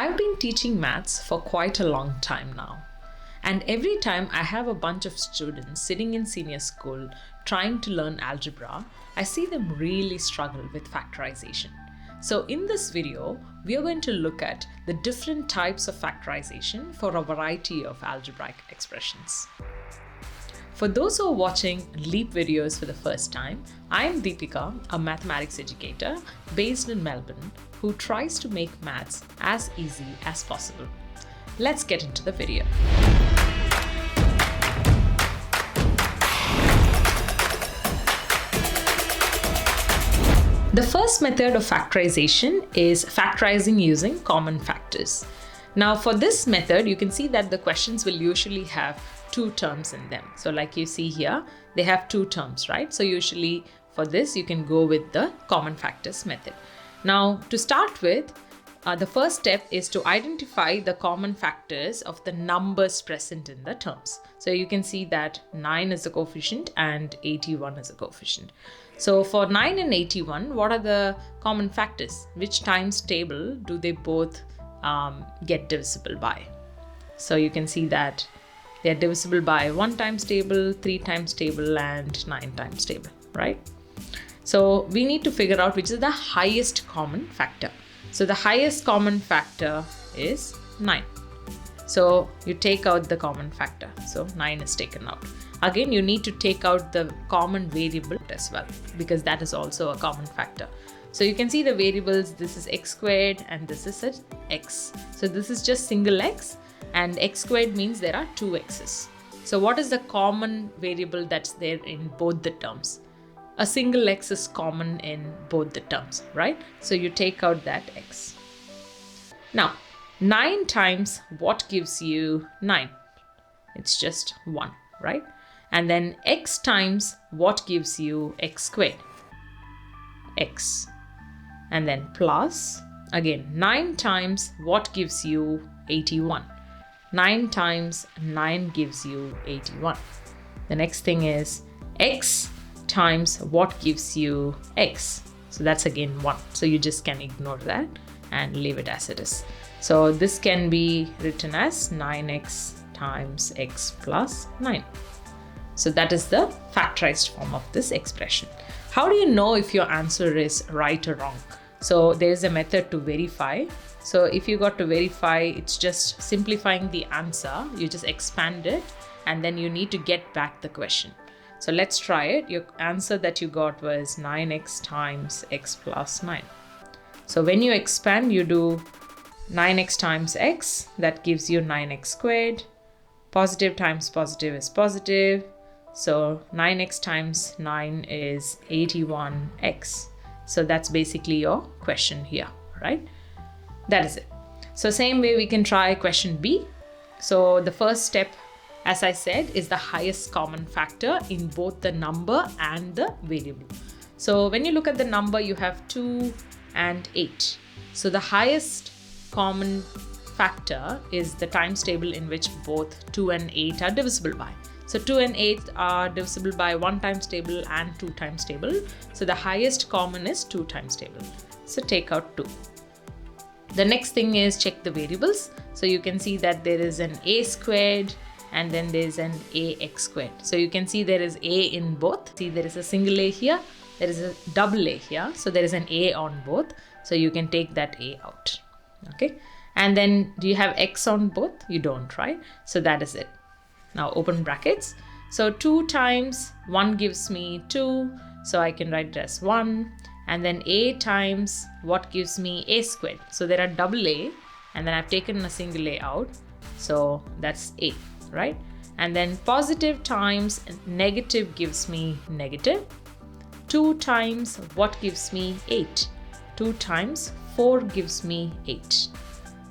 I've been teaching maths for quite a long time now. And every time I have a bunch of students sitting in senior school trying to learn algebra, I see them really struggle with factorization. So in this video, we are going to look at the different types of factorization for a variety of algebraic expressions. For those who are watching LEAP videos for the first time, I am Deepika, a mathematics educator based in Melbourne who tries to make maths as easy as possible. Let's get into the video. The first method of factorization is factorizing using common factors. Now for this method, you can see that the questions will usually have two terms in them. So like you see here, they have two terms, right? So usually for this, you can go with the common factors method. Now to start with, the first step is to identify the common factors of the numbers present in the terms. So you can see that 9 is a coefficient and 81 is a coefficient. So for 9 and 81, what are the common factors? Which times table do they both get divisible by? So you can see that they are divisible by 1 times table, 3 times table, and 9 times table, right? So we need to figure out which is the highest common factor. So the highest common factor is 9. So you take out the common factor. So 9 is taken out. Again, you need to take out the common variable as well, because that is also a common factor. So you can see the variables, this is x squared and this is an x. So this is just single x, and x squared means there are two x's. So what is the common variable that's there in both the terms? A single x is common in both the terms, right? So you take out that x. Now, 9 times what gives you 9? It's just 1, right? And then x times what gives you x squared? X. And then plus, again, 9 times what gives you 81? 9 times 9 gives you 81. The next thing is x times what gives you x. So that's again 1. So you just can ignore that and leave it as it is. So this can be written as 9x times x plus 9. So that is the factorized form of this expression. How do you know if your answer is right or wrong? So there's a method to verify. So if you got to verify, it's just simplifying the answer. You just expand it and then you need to get back the question. So let's try it. Your answer that you got was 9x times x plus 9. So when you expand, you do 9x times x, that gives you 9x squared. Positive times positive is positive. So 9x times 9 is 81x. So that's basically your question here, right? That is it. So same way we can try question B. So the first step, as I said, is the highest common factor in both the number and the variable. So when you look at the number, you have 2 and 8. So the highest common factor is the times table in which both 2 and 8 are divisible by. So 2 and 8 are divisible by 1 times table and 2 times table. So the highest common is 2 times table. So take out 2. The next thing is check the variables. So you can see that there is an a squared and then there's an ax squared. So you can see there is a in both. See, there is a single a here, there is a double a here. So there is an a on both. So you can take that a out. Okay. And then do you have x on both? You don't, right? So that is it. Now open brackets. So 2 times 1 gives me 2. So I can write it as 1. And then a times what gives me a squared. So there are double a and then I've taken a single a out. So that's a, right? And then positive times negative gives me negative. 2 times what gives me 8? 2 times 4 gives me 8.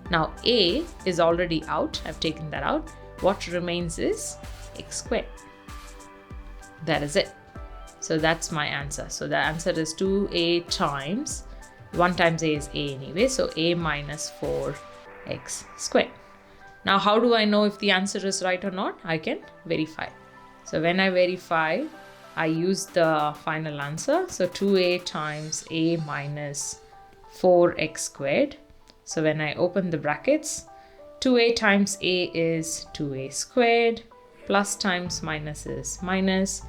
Now a is already out. I've taken that out. What remains is x squared. That is it. So that's my answer. So the answer is 2a times 1 times a is a anyway. So a minus 4x squared. Now how do I know if the answer is right or not? I can verify. So when I verify, I use the final answer. So 2a times a minus 4x squared. So when I open the brackets, 2a times a is 2a squared, plus times minus is minus,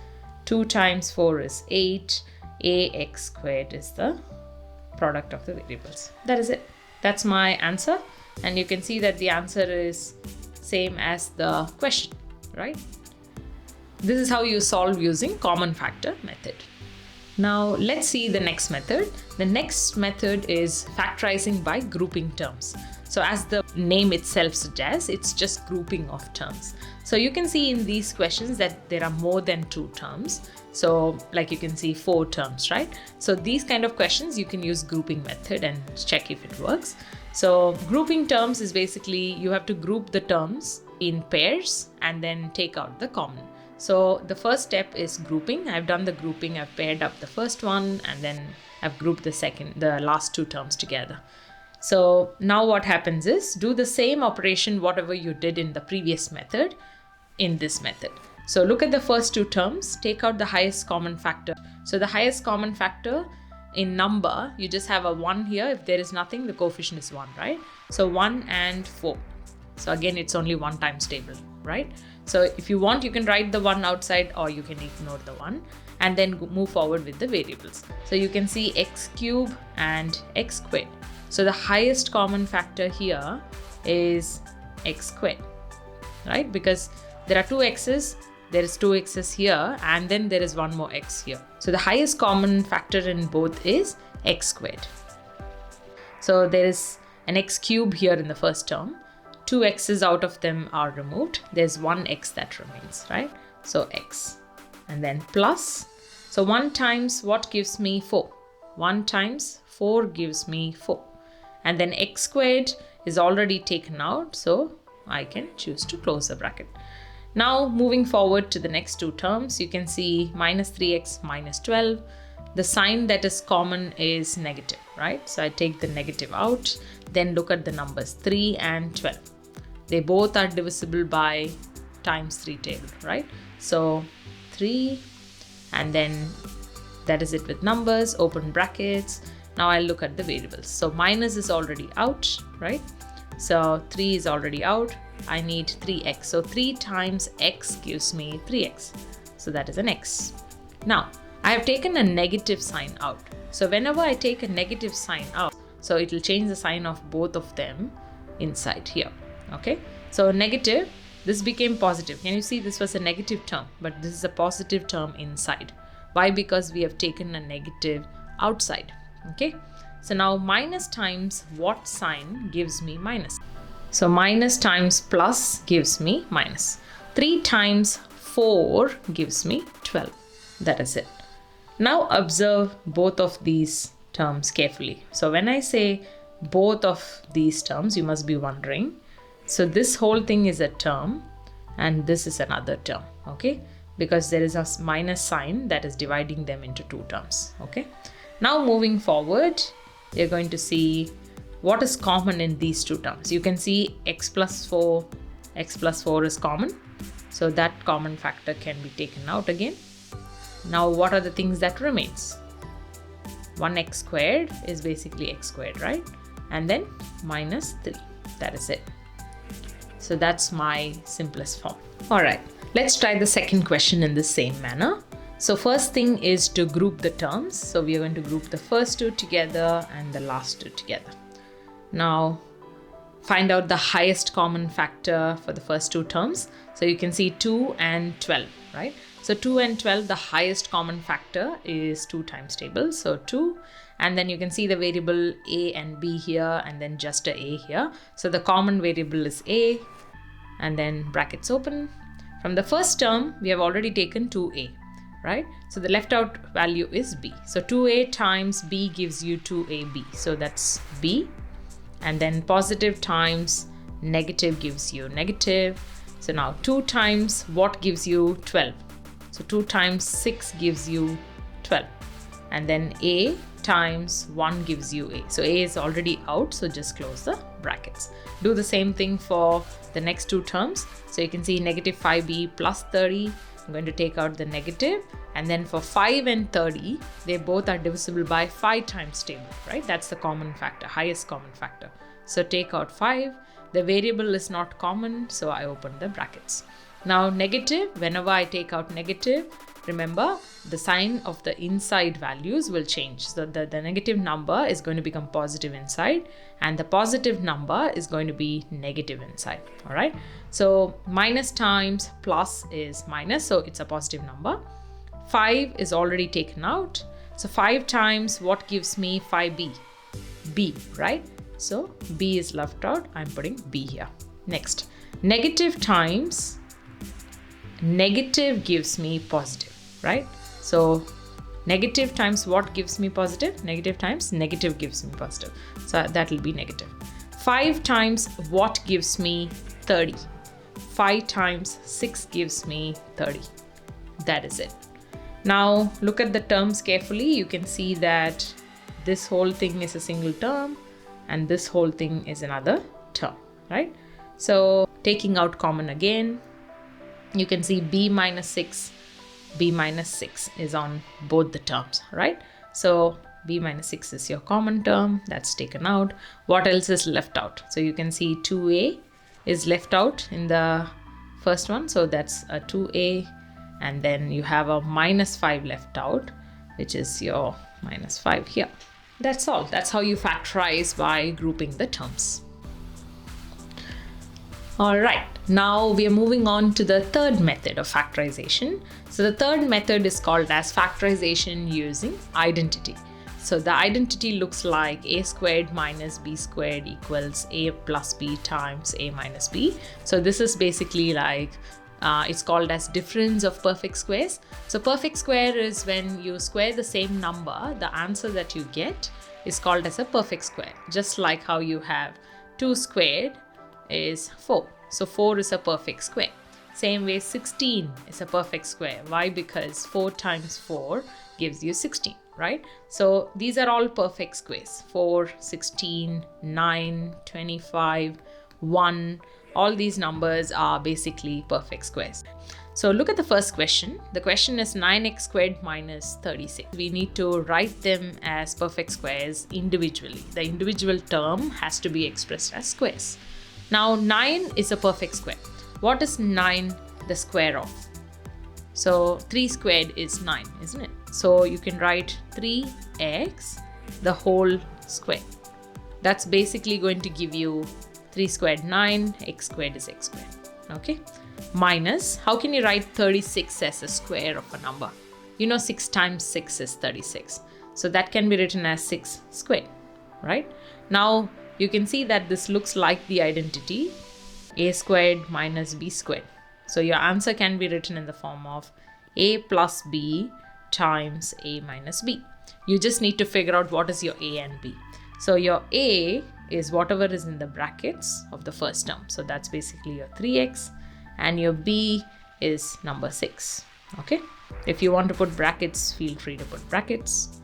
2 times 4 is 8, ax squared is the product of the variables. That is it. That's my answer. And you can see that the answer is same as the question, right? This is how you solve using common factor method. Now let's see the next method. The next method is factorizing by grouping terms. So as the name itself suggests, it's just grouping of terms. So you can see in these questions that there are more than 2 terms. So like you can see 4 terms, right? So these kind of questions you can use grouping method and check if it works. So grouping terms is basically you have to group the terms in pairs and then take out the common. So the first step is grouping. I've done the grouping. I've paired up the first one and then I've grouped the last 2 terms together. So now what happens is do the same operation whatever you did in the previous method in this method. So look at the first 2 terms, take out the highest common factor. So the highest common factor in number, you just have a 1 here. If there is nothing, the coefficient is 1, right? So 1 and 4. So again, it's only 1 times table, right? So if you want, you can write the 1 outside or you can ignore the 1 and then move forward with the variables. So you can see x cube and x squared. So the highest common factor here is x squared, right? Because there are 2 x's, there is 2 x's here and then there is 1 more x here. So the highest common factor in both is x squared. So there is an x cube here in the first term. 2 x's out of them are removed. There's 1 x that remains, right? So x and then plus. So 1 times what gives me 4? 1 times 4 gives me 4. And then x squared is already taken out. So I can choose to close the bracket. Now moving forward to the next 2 terms, you can see minus 3x minus 12. The sign that is common is negative, right? So I take the negative out, then look at the numbers 3 and 12. They both are divisible by times 3 table, right? So 3 and then that is it with numbers, open brackets. Now I'll look at the variables. So minus is already out, right? So 3 is already out. I need 3x. So 3 times x gives me 3x. So that is an x. Now I have taken a negative sign out. So whenever I take a negative sign out, so it will change the sign of both of them inside here. Okay. So negative, this became positive. Can you see this was a negative term, but this is a positive term inside. Why? Because we have taken a negative outside. Okay. So now minus times what sign gives me minus? So minus times plus gives me minus. 3 times 4 gives me 12. That is it. Now observe both of these terms carefully. So when I say both of these terms, you must be wondering. So this whole thing is a term and this is another term. Okay. Because there is a minus sign that is dividing them into 2 terms. Okay. Now moving forward, you're going to see what is common in these 2 terms. You can see x plus 4 is common. So that common factor can be taken out again. Now what are the things that remains? 1x squared is basically x squared, right? And then minus 3. That is it. So that's my simplest form. All right, let's try the second question in the same manner. So first thing is to group the terms. So we are going to group the first 2 together and the last 2 together. Now find out the highest common factor for the first 2 terms. So you can see 2 and 12, right? So 2 and 12, the highest common factor is 2 times table. So 2, and then you can see the variable a and b here and then just a here. So the common variable is a and then brackets open. From the first term, we have already taken 2a. Right? So the left out value is b. So 2a times b gives you 2ab. So that's b. And then positive times negative gives you negative. So now 2 times what gives you 12? So 2 times 6 gives you 12. And then a times 1 gives you a. So a is already out. So just close the brackets. Do the same thing for the next 2 terms. So you can see negative 5b plus 30. I'm going to take out the negative, and then for 5 and 30, they both are divisible by 5 times table, right? That's the common factor, highest common factor. so take out 5. The variable is not common, so I open the brackets. Now negative, whenever I take out negative, remember the sign of the inside values will change. So the negative number is going to become positive inside, and the positive number is going to be negative inside. All right. So minus times plus is minus, so it's a positive number. 5 is already taken out. So 5 times what gives me 5b? B, right? So B is left out. I'm putting B here. Next, negative times negative gives me positive, right? So negative times what gives me positive? Negative times negative gives me positive. So that will be negative. 5 times what gives me 30? 5 times 6 gives me 30. That is it. Now look at the terms carefully. You can see that this whole thing is a single term and this whole thing is another term, right? So taking out common again, you can see b minus 6 is on both the terms, right? So b minus 6 is your common term, that's taken out. What else is left out? So you can see 2a is left out in the first one, so that's a 2a, and then you have a minus 5 left out, which is your minus 5 here. That's all. That's how you factorize by grouping the terms. All right, now we are moving on to the third method of factorization. So the third method is called as factorization using identity. So the identity looks like a squared minus b squared equals a plus b times a minus b. So this is basically like, it's called as difference of perfect squares. So perfect square is when you square the same number, the answer that you get is called as a perfect square. Just like how you have 2 squared is 4. So 4 is a perfect square. Same way 16 is a perfect square. Why? Because 4 times 4 gives you 16, right? So these are all perfect squares. 4, 16, 9, 25, 1. All these numbers are basically perfect squares. So look at the first question. The question is 9x squared minus 36. We need to write them as perfect squares individually. The individual term has to be expressed as squares. Now 9 is a perfect square. What is 9 the square of? So 3 squared is 9, isn't it? So you can write 3x the whole square. That's basically going to give you 3 squared 9, x squared is x squared. Okay. Minus, how can you write 36 as a square of a number? You know 6 times 6 is 36. So that can be written as 6 squared, right? Now you can see that this looks like the identity a squared minus b squared. So your answer can be written in the form of a plus b times a minus b. You just need to figure out what is your a and b. So your a is whatever is in the brackets of the first term. So that's basically your 3x, and your b is number 6. Okay. If you want to put brackets, feel free to put brackets.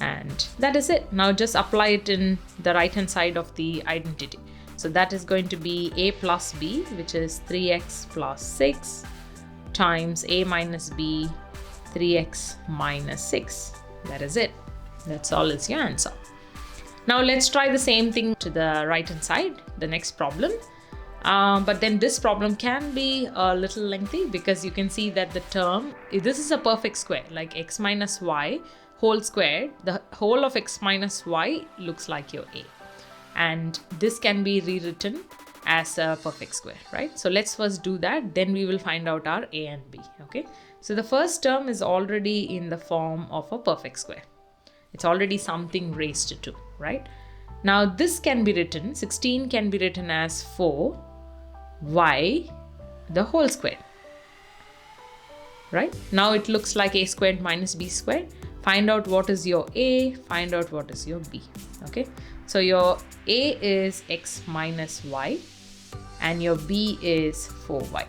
And that is it. Now just apply it in the right hand side of the identity. So that is going to be a plus b, which is 3x plus 6 times a minus b, 3x minus 6. That is it. That's all is your answer. Now let's try the same thing to the right hand side, the next problem. But then this problem can be a little lengthy because you can see that the term, this is a perfect square, like x minus y whole squared. The whole of x minus y looks like your a. And this can be rewritten as a perfect square, right? So let's first do that. Then we will find out our a and b, okay? So the first term is already in the form of a perfect square. It's already something raised to 2, right? Now this can be written, 16 can be written as 4y the whole square, right? Now it looks like a squared minus b squared. Find out what is your a, find out what is your b, okay? So your a is x minus y and your b is 4y.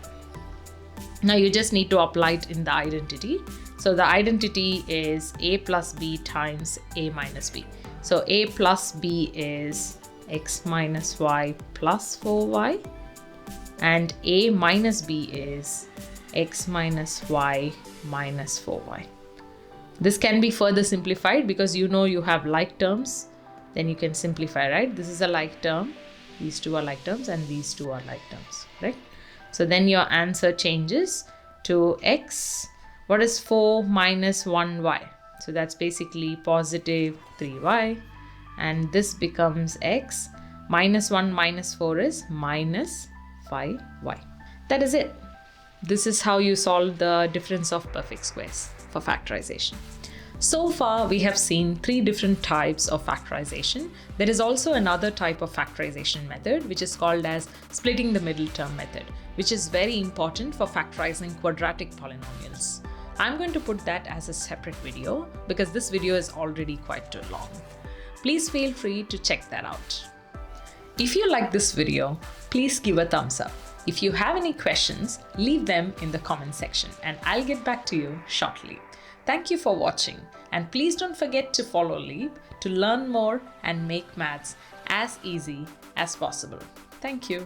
Now you just need to apply it in the identity. So the identity is a plus b times a minus b. So a plus b is x minus y plus 4y, and a minus b is x minus y minus 4y. This can be further simplified because you know you have like terms. then you can simplify, right? This is a like term, these two are like terms, and these two are like terms, right? So then your answer changes to x. What is 4 minus 1y? So that's basically positive 3y, and this becomes x. Minus 1 minus 4 is minus 5y. That is it. This is how you solve the difference of perfect squares for factorization. So far, we have seen 3 different types of factorization. There is also another type of factorization method, which is called as splitting the middle term method, which is very important for factorizing quadratic polynomials. I'm going to put that as a separate video because this video is already quite too long. Please feel free to check that out. If you like this video, please give a thumbs up. If you have any questions, leave them in the comment section and I'll get back to you shortly. Thank you for watching, and please don't forget to follow Leap to learn more and make maths as easy as possible. Thank you.